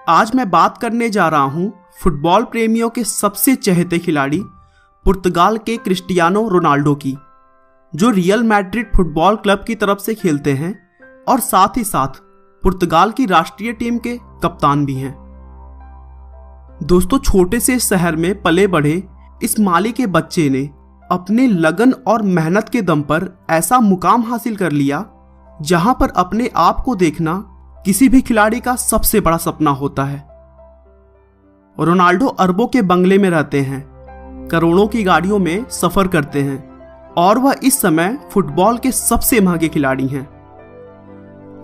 आज मैं बात करने जा रहा हूं फुटबॉल प्रेमियों के सबसे चहेते खिलाड़ी पुर्तगाल के क्रिस्टियानो रोनाल्डो की, जो रियल मैड्रिड फुटबॉल क्लब की तरफ से खेलते हैं और साथ ही साथ पुर्तगाल की राष्ट्रीय टीम के कप्तान भी हैं। दोस्तों, छोटे से शहर में पले बढ़े इस माली के बच्चे ने अपने लगन और मेहनत के दम पर ऐसा मुकाम हासिल कर लिया जहां पर अपने आप को देखना किसी भी खिलाड़ी का सबसे बड़ा सपना होता है। रोनाल्डो अरबों के बंगले में रहते हैं, करोड़ों की गाड़ियों में सफर करते हैं और वह इस समय फुटबॉल के सबसे महंगे खिलाड़ी हैं।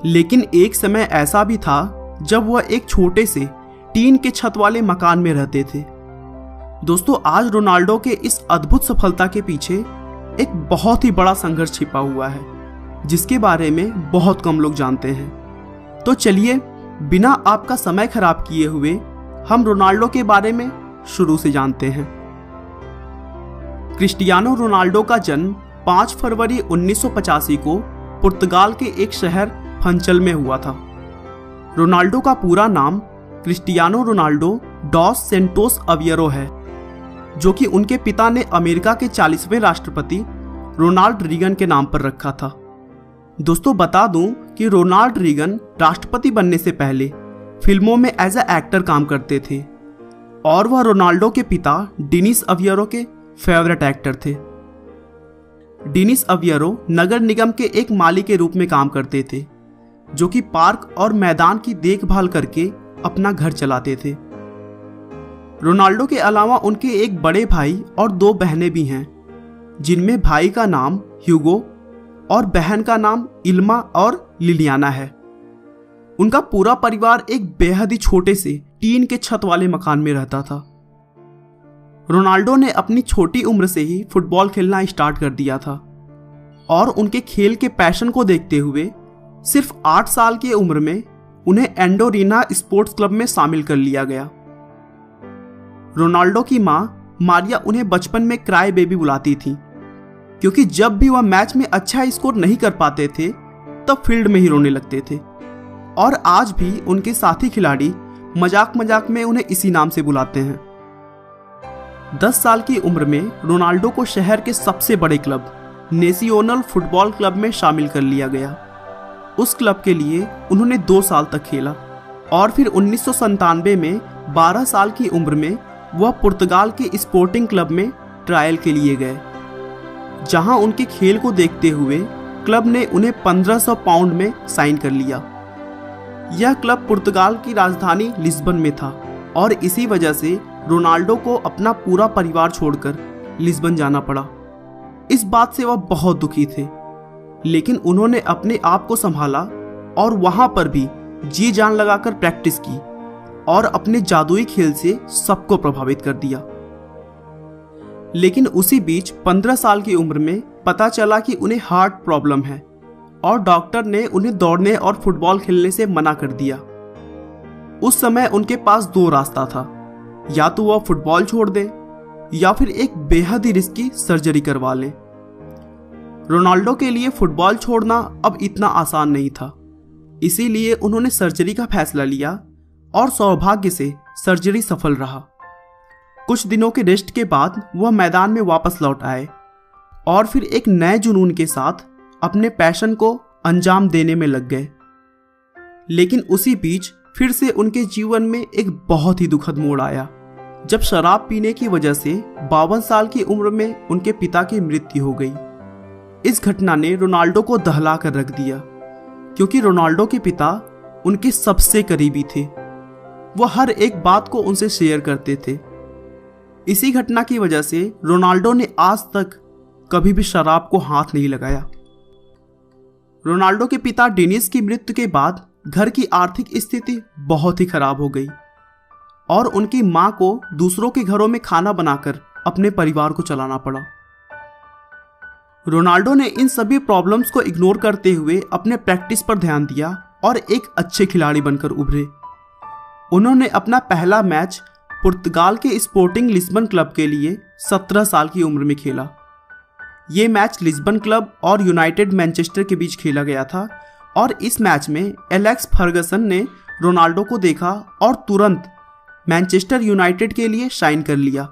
लेकिन एक समय ऐसा भी था जब वह एक छोटे से टीन के छत वाले मकान में रहते थे। दोस्तों, आज रोनाल्डो के इस अद्भुत सफलता के पीछे एक बहुत ही बड़ा संघर्ष छिपा हुआ है, जिसके बारे में बहुत कम लोग जानते हैं। तो चलिए, बिना आपका समय खराब किए हुए हम रोनाल्डो के बारे में शुरू से जानते हैं। क्रिस्टियानो रोनाल्डो का जन्म 5 फरवरी 1985 को पुर्तगाल के एक शहर फंचल में हुआ था। रोनाल्डो का पूरा नाम क्रिस्टियानो रोनाल्डो डॉस सेंटोस अविएरो है, जो कि उनके पिता ने अमेरिका के 40वें राष्ट्रपति रोनाल्ड रीगन के नाम पर रखा था। दोस्तों, बता दूं कि रोनाल्ड रीगन राष्ट्रपति बनने से पहले फिल्मों में एज ए एक्टर काम करते थे और वह रोनाल्डो के पिता डेनिस अविएरो के फेवरेट एक्टर थे। डेनिस अविएरो नगर निगम के एक माली के रूप में काम करते थे, जो कि पार्क और मैदान की देखभाल करके अपना घर चलाते थे। रोनाल्डो के अलावा उनके एक बड़े भाई और 2 बहनें भी हैं, जिनमें भाई का नाम ह्यूगो और बहन का नाम इल्मा और लिलियाना है। उनका पूरा परिवार एक बेहद ही छोटे से टीन के छत वाले मकान में रहता था। रोनाल्डो ने अपनी छोटी उम्र से ही फुटबॉल खेलना स्टार्ट कर दिया था और उनके खेल के पैशन को देखते हुए सिर्फ 8 साल की उम्र में उन्हें एंडोरिना स्पोर्ट्स क्लब में शामिल कर लिया गया। रोनाल्डो की मां मारिया उन्हें बचपन में क्राई बेबी बुलाती थी, क्योंकि जब भी वह मैच में अच्छा स्कोर नहीं कर पाते थे तब फील्ड में ही रोने लगते थे और आज भी उनके साथी खिलाड़ी मजाक मजाक में उन्हें इसी नाम से बुलाते हैं। 10 साल की उम्र में रोनाल्डो को शहर के सबसे बड़े क्लब नेशनल फुटबॉल क्लब में शामिल कर लिया गया। उस क्लब के लिए उन्होंने 2 साल तक खेला और फिर 1997 में 12 साल की उम्र में वह पुर्तगाल के स्पोर्टिंग क्लब में ट्रायल के लिए गए, जहां उनके खेल को देखते हुए क्लब ने उन्हें 1500 पाउंड में साइन कर लिया। यह क्लब पुर्तगाल की राजधानी लिस्बन में था और इसी वजह से रोनाल्डो को अपना पूरा परिवार छोड़कर लिस्बन जाना पड़ा। इस बात से वह बहुत दुखी थे, लेकिन उन्होंने अपने आप को संभाला और वहां पर भी जी जान लगाकर प्रैक्टिस की और अपने जादुई खेल से सबको प्रभावित कर दिया। लेकिन उसी बीच 15 साल की उम्र में पता चला कि उन्हें हार्ट प्रॉब्लम है और डॉक्टर ने उन्हें दौड़ने और फुटबॉल खेलने से मना कर दिया। उस समय उनके पास 2 रास्ता था, या तो वह फुटबॉल छोड़ दें या फिर एक बेहद ही रिस्की सर्जरी करवा लें। रोनाल्डो के लिए फुटबॉल छोड़ना अब इतना आसान नहीं था, इसीलिए उन्होंने सर्जरी का फैसला लिया और सौभाग्य से सर्जरी सफल रहा। कुछ दिनों के रेस्ट के बाद वह मैदान में वापस लौट आए और फिर एक नए जुनून के साथ अपने पैशन को अंजाम देने में लग गए। लेकिन उसी बीच फिर से उनके जीवन में एक बहुत ही दुखद मोड़ आया, जब शराब पीने की वजह से 52 साल की उम्र में उनके पिता की मृत्यु हो गई। इस घटना ने रोनाल्डो को दहला कर रख दिया, क्योंकि रोनाल्डो के पिता उनके सबसे करीबी थे। वह हर एक बात को उनसे शेयर करते थे। इसी घटना की वजह से रोनाल्डो ने आज तक कभी भी शराब को हाथ नहीं लगाया। रोनाल्डो के पिता डेनिस की मृत्यु के बाद घर की आर्थिक स्थिति बहुत ही खराब हो गई और उनकी मां को दूसरों के घरों में खाना बनाकर अपने परिवार को चलाना पड़ा। रोनाल्डो ने इन सभी प्रॉब्लम्स को इग्नोर करते हुए अपने प्रैक्टिस पर ध्यान दिया और एक अच्छे खिलाड़ी बनकर उभरे। उन्होंने अपना पहला मैच पुर्तगाल के स्पोर्टिंग लिस्बन क्लब के लिए 17 साल की उम्र में खेला। ये मैच लिस्बन क्लब और यूनाइटेड मैनचेस्टर के बीच खेला गया था और इस मैच में एलेक्स फर्गसन ने रोनाल्डो को देखा और तुरंत मैनचेस्टर यूनाइटेड के लिए साइन कर लिया।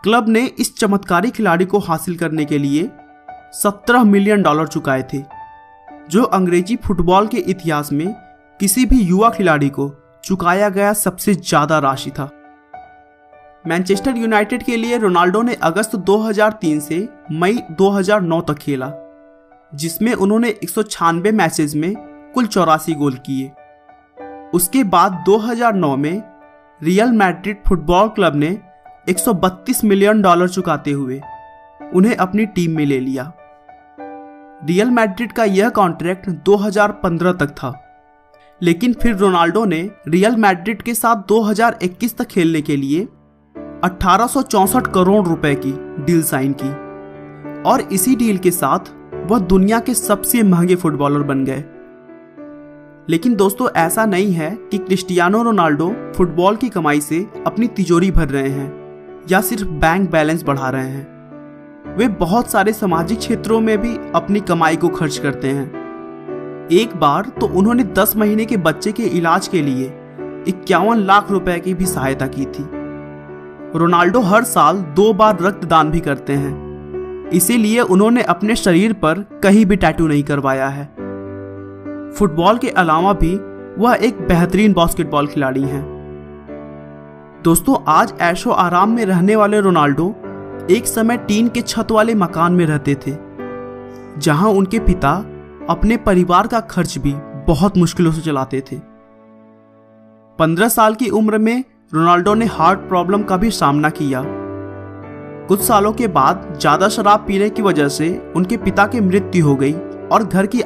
क्लब ने इस चमत्कारी खिलाड़ी को हासिल करने के लिए $17 मिलियन चुकाए थे, जो अंग्रेजी फुटबॉल के इतिहास में किसी भी युवा खिलाड़ी को चुकाया गया सबसे ज्यादा राशि था। मैनचेस्टर यूनाइटेड के लिए रोनाल्डो ने अगस्त 2003 से मई 2009 तक खेला, जिसमें उन्होंने 196 मैचेस में कुल 84 गोल किए। उसके बाद 2009 में रियल मैड्रिड फुटबॉल क्लब ने $132 मिलियन चुकाते हुए उन्हें अपनी टीम में ले लिया। रियल मैड्रिड का यह कॉन्ट्रैक्ट 2015 तक था, लेकिन फिर रोनाल्डो ने रियल मैड्रिड के साथ 2021 तक खेलने के लिए 1864 करोड़ रुपए की डील साइन की और इसी डील के साथ वह दुनिया के सबसे महंगे फुटबॉलर बन गए। लेकिन दोस्तों, ऐसा नहीं है कि क्रिस्टियानो रोनाल्डो फुटबॉल की कमाई से अपनी तिजोरी भर रहे हैं या सिर्फ बैंक बैलेंस बढ़ा रहे हैं। वे बहुत सारे सामाजिक क्षेत्रों में भी अपनी कमाई को खर्च करते हैं। एक बार तो उन्होंने 10 महीने के बच्चे के इलाज के लिए 51 लाख रुपए की भी सहायता की थी। रोनाल्डो हर साल 2 बार रक्तदान भी करते हैं, इसीलिए उन्होंने अपने शरीर पर कहीं भी टैटू नहीं करवाया है। फुटबॉल के अलावा भी वह एक बेहतरीन बास्केटबॉल खिलाड़ी हैं। दोस्तों, आज ऐशो आराम में रहने वाले रोनाल्डो एक समय टीन के छत वाले मकान में रहते थे, जहां उनके पिता अपने परिवार का खर्च भी बहुत मुश्किलों से चलाते थे। 15 साल की उम्र में रोनाल्डो ने हार्ट प्रॉब्लम का भी सामना किया। कुछ सालों के बाद ज्यादा शराब पीने की वजह से उनके पिता की मृत्यु हो गई और घर की